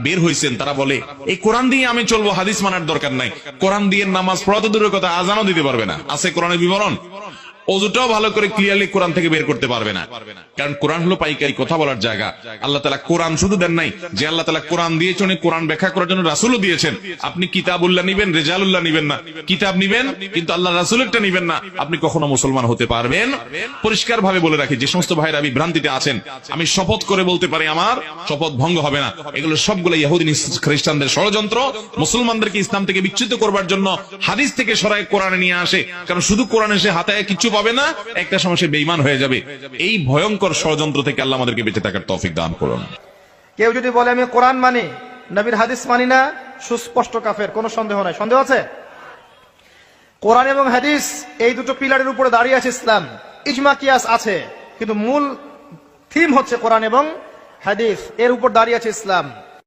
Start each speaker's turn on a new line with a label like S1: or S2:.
S1: বের হয়েছেন তারা বলে এই কোরআন দিয়ে আমি চলবো, হাদিস মানার দরকার নাই। কোরআন দিয়ে নামাজ পড়া তো দূরের কথা, আজানও দিতে পারবে না। আছে কোরআনের বিবরণ, অজুটাও ভালো করে ক্লিয়ারলি কোরআন থেকে বের করতে পারবে না। কারণ কোরআন হলো পাইকারি কথা বলার জায়গা। আল্লাহ তাআলা কোরআন শুধু দেন নাই, যে আল্লাহ তাআলা কোরআন দিয়েছেন, কোরআন ব্যাখ্যা করার জন্য রাসূলও দিয়েছেন। আপনি কিতাবুল্লাহ নিবেন, রেজালুল্লাহ নিবেন না। কিতাব নিবেন কিন্তু আল্লাহ রাসূলেরটা নিবেন না, আপনি কখনো মুসলমান হতে পারবেন। পরিষ্কার ভাবে বলে রাখি, যে সমস্ত ভাইরা বিভ্রান্তিতে আছেন, আমি শপথ করে বলতে পারি আমার শপথ ভঙ্গ হবে না। এগুলো সবগুলো ইহুদি খ্রিস্টানদের ষড়যন্ত্র, মুসলমানদেরকে ইসলাম থেকে বিচ্যুত করবার জন্য হাদিস থেকে সরায় কোরআনে নিয়ে আসে। কারণ শুধু কোরআনে সে হাতায় কিছু পাবে না, একটা সময় সে বেঈমান হয়ে যাবে। এই ভয়ঙ্কর ষড়যন্ত্র থেকে আল্লাহ আমাদেরকে বেঁচে থাকার তৌফিক দান করুন।
S2: কেউ যদি বলে আমি কোরআন মানি, নবীর হাদিস মানি না, সুস্পষ্ট কাফের, কোনো সন্দেহ নাই। সন্দেহ আছে? কোরআন এবং হাদিস এই দুটো পিলারের উপরে দাঁড়িয়ে আছে ইসলাম। ইজমা কিয়াস আছে, কিন্তু মূল থিম হচ্ছে কোরআন এবং হাদিস, এর উপর দাঁড়িয়ে আছে ইসলাম।